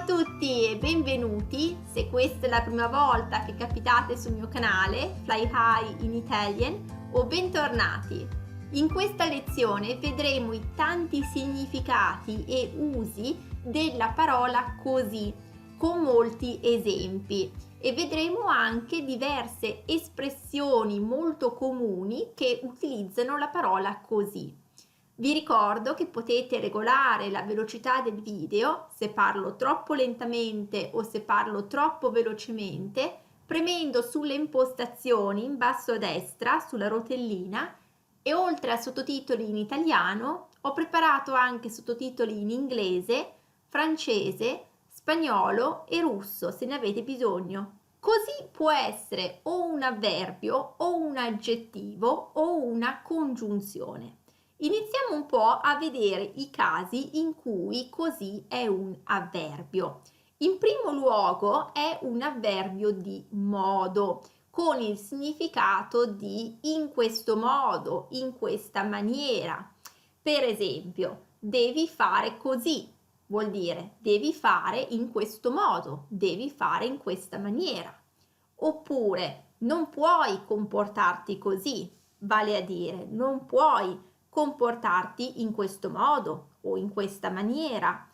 tutti e benvenuti, se questa è la prima volta che capitate sul mio canale Fly High in Italian, o bentornati. In questa lezione vedremo i tanti significati e usi della parola così, con molti esempi, e vedremo anche diverse espressioni molto comuni che utilizzano la parola così. Vi ricordo che potete regolare la velocità del video se parlo troppo lentamente o se parlo troppo velocemente, premendo sulle impostazioni in basso a destra sulla rotellina, e oltre a sottotitoli in italiano ho preparato anche sottotitoli in inglese, francese, spagnolo e russo se ne avete bisogno. Così può essere o un avverbio o un aggettivo o una congiunzione. Iniziamo un po' a vedere i casi in cui così è un avverbio. In primo luogo è un avverbio di modo, con il significato di in questo modo, in questa maniera. Per esempio, devi fare così, vuol dire devi fare in questo modo, devi fare in questa maniera. Oppure non puoi comportarti così, vale a dire non puoi comportarti in questo modo o in questa maniera.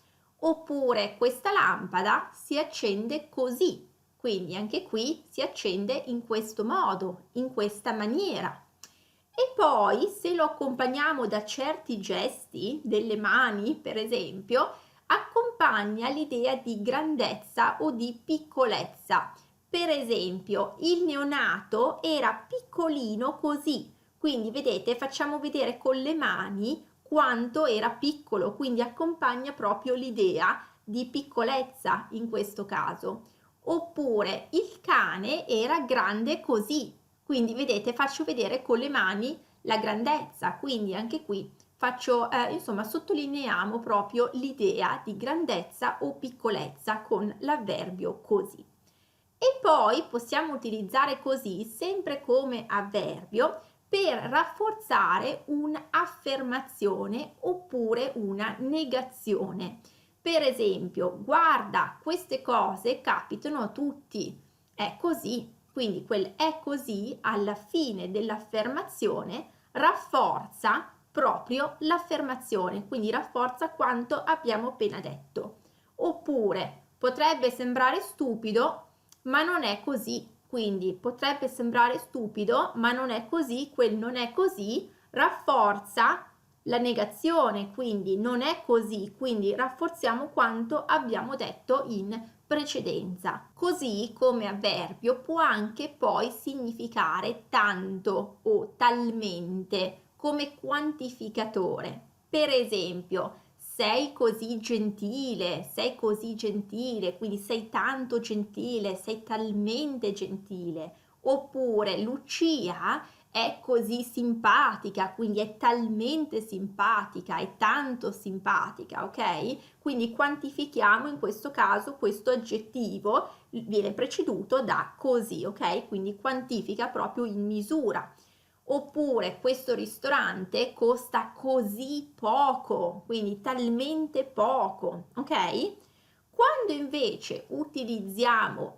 Oppure questa lampada si accende così, quindi anche qui si accende in questo modo, in questa maniera. E poi se lo accompagniamo da certi gesti delle mani, per esempio, accompagna l'idea di grandezza o di piccolezza. Per esempio, il neonato era piccolino così. Quindi vedete, facciamo vedere con le mani quanto era piccolo, quindi accompagna proprio l'idea di piccolezza in questo caso. Oppure il cane era grande così, quindi vedete, faccio vedere con le mani la grandezza, quindi anche qui sottolineiamo proprio l'idea di grandezza o piccolezza con l'avverbio così. E poi possiamo utilizzare così sempre come avverbio per rafforzare un'affermazione oppure una negazione. Per esempio, guarda, queste cose capitano a tutti, è così. Quindi quel è così alla fine dell'affermazione rafforza proprio l'affermazione, quindi rafforza quanto abbiamo appena detto. Oppure potrebbe sembrare stupido, ma non è così. Quindi potrebbe sembrare stupido, ma non è così, quel non è così rafforza la negazione, quindi non è così, quindi rafforziamo quanto abbiamo detto in precedenza. Così come avverbio può anche poi significare tanto o talmente come quantificatore. Per esempio, sei così gentile, quindi sei tanto gentile, sei talmente gentile. Oppure Lucia è così simpatica, quindi è talmente simpatica, è tanto simpatica, ok? Quindi quantifichiamo in questo caso questo aggettivo, viene preceduto da così, ok? Quindi quantifica proprio in misura. Oppure questo ristorante costa così poco, quindi talmente poco, ok? Quando invece utilizziamo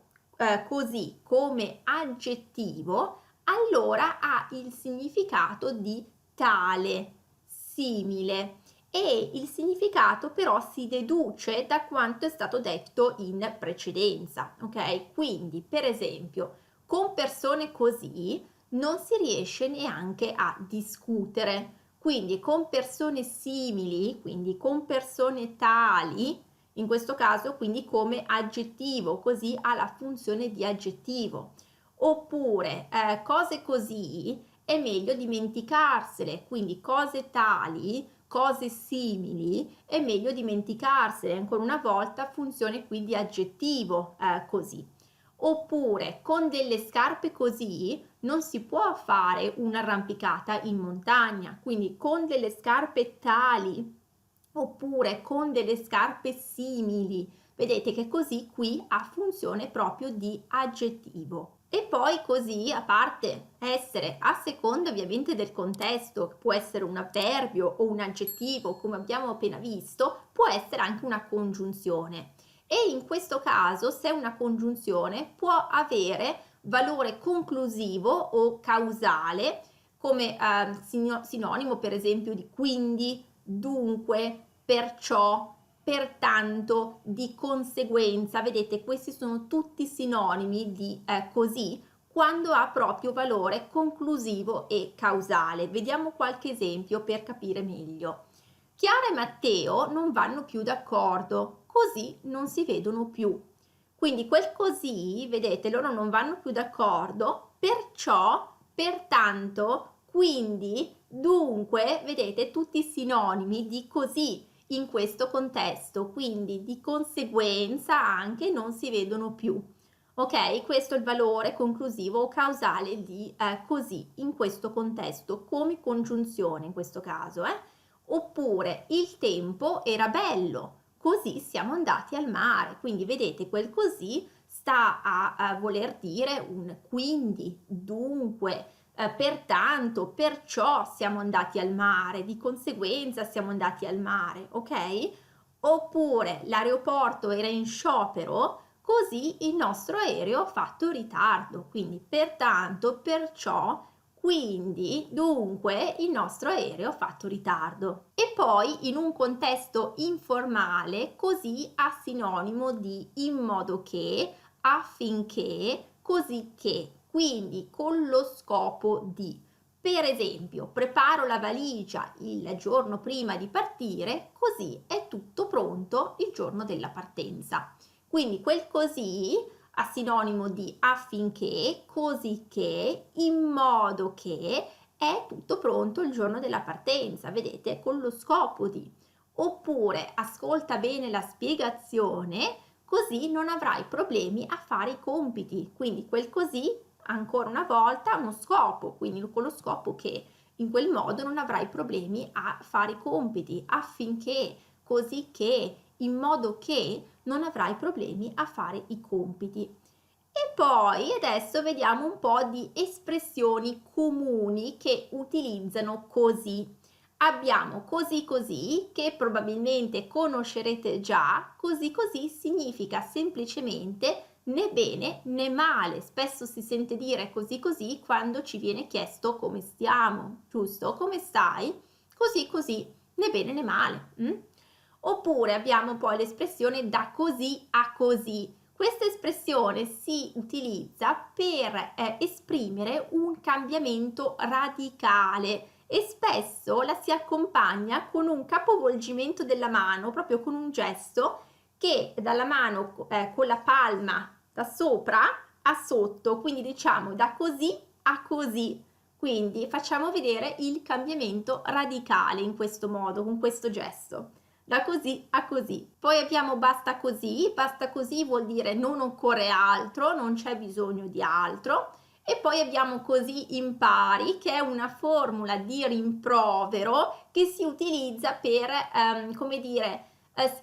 così come aggettivo, allora ha il significato di tale, simile, e il significato però si deduce da quanto è stato detto in precedenza, ok? Quindi, per esempio, con persone così non si riesce neanche a discutere. Quindi con persone simili, quindi con persone tali, in questo caso quindi come aggettivo, così ha la funzione di aggettivo. Oppure cose così è meglio dimenticarsele, quindi cose tali, cose simili è meglio dimenticarsele, ancora una volta funzione qui di aggettivo così. Oppure con delle scarpe così non si può fare un'arrampicata in montagna, quindi con delle scarpe tali oppure con delle scarpe simili. Vedete che così qui ha funzione proprio di aggettivo. E poi così, a parte essere a seconda ovviamente del contesto, può essere un avverbio o un aggettivo, come abbiamo appena visto, può essere anche una congiunzione. e in questo caso, se è una congiunzione, può avere valore conclusivo o causale come sinonimo per esempio di quindi, dunque, perciò, pertanto, di conseguenza. Vedete, questi sono tutti sinonimi di così, quando ha proprio valore conclusivo e causale. Vediamo qualche esempio per capire meglio. Chiara e Matteo non vanno più d'accordo, così non si vedono più. Quindi quel così, vedete, loro non vanno più d'accordo, perciò, pertanto, quindi, dunque, vedete, tutti sinonimi di così in questo contesto, quindi di conseguenza anche non si vedono più. Ok, questo è il valore conclusivo o causale di così in questo contesto, come congiunzione in questo caso. Oppure il tempo era bello, così siamo andati al mare. Quindi vedete, quel così sta a voler dire un quindi, dunque, pertanto, perciò siamo andati al mare, di conseguenza siamo andati al mare, ok? Oppure l'aeroporto era in sciopero, così il nostro aereo ha fatto ritardo, quindi pertanto, perciò, quindi, dunque, il nostro aereo ha fatto ritardo. E poi in un contesto informale, così ha sinonimo di in modo che, affinché, così che, quindi con lo scopo di. Per esempio, preparo la valigia il giorno prima di partire, così è tutto pronto il giorno della partenza. Quindi quel così ha sinonimo di affinché, così che, in modo che è tutto pronto il giorno della partenza, vedete, con lo scopo di. Oppure ascolta bene la spiegazione, così non avrai problemi a fare i compiti. Quindi quel così, ancora una volta, ha uno scopo, quindi con lo scopo che in quel modo non avrai problemi a fare i compiti, affinché, così che, in modo che non avrai problemi a fare i compiti. E poi adesso vediamo un po' di espressioni comuni che utilizzano così. Abbiamo così così, che probabilmente conoscerete già. Così così significa semplicemente né bene né male. Spesso si sente dire così così quando ci viene chiesto come stiamo, giusto? Come stai? Così così, né bene né male. Oppure abbiamo poi l'espressione da così a così. Questa espressione si utilizza per esprimere un cambiamento radicale e spesso la si accompagna con un capovolgimento della mano, proprio con un gesto che dalla mano con la palma da sopra a sotto, quindi diciamo da così a così. Quindi facciamo vedere il cambiamento radicale in questo modo, con questo gesto. Da così a così. Poi abbiamo basta così vuol dire non occorre altro, non c'è bisogno di altro. E poi abbiamo così impari, che è una formula di rimprovero che si utilizza per, come dire,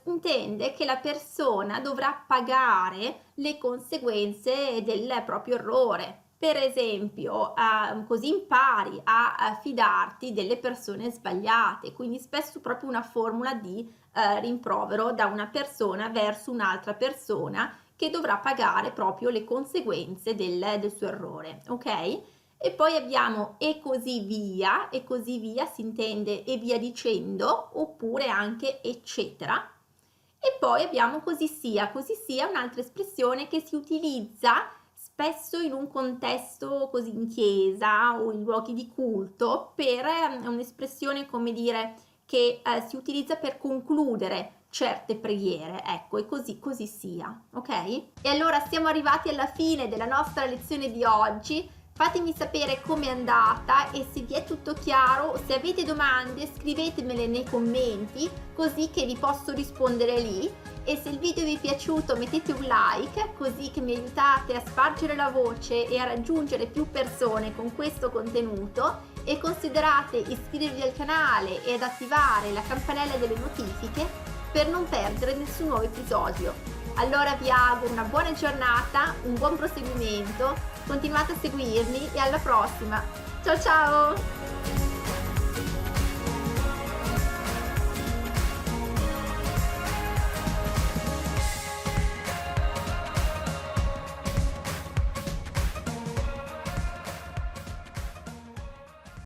intende che la persona dovrà pagare le conseguenze del proprio errore. Per esempio, così impari a fidarti delle persone sbagliate, quindi spesso proprio una formula di rimprovero da una persona verso un'altra persona che dovrà pagare proprio le conseguenze del suo errore, ok? E poi abbiamo e così via si intende e via dicendo, oppure anche eccetera. E poi abbiamo così sia un'altra espressione che si utilizza spesso in un contesto così in chiesa o in luoghi di culto per un'espressione, come dire, che si utilizza per concludere certe preghiere, ecco, e così sia, ok? E allora siamo arrivati alla fine della nostra lezione di oggi. Fatemi sapere com'è andata e se vi è tutto chiaro, se avete domande scrivetemele nei commenti così che vi posso rispondere lì. E se il video vi è piaciuto mettete un like così che mi aiutate a spargere la voce e a raggiungere più persone con questo contenuto, e considerate iscrivervi al canale e ad attivare la campanella delle notifiche per non perdere nessun nuovo episodio. Allora vi auguro una buona giornata, un buon proseguimento, continuate a seguirmi e alla prossima. Ciao ciao!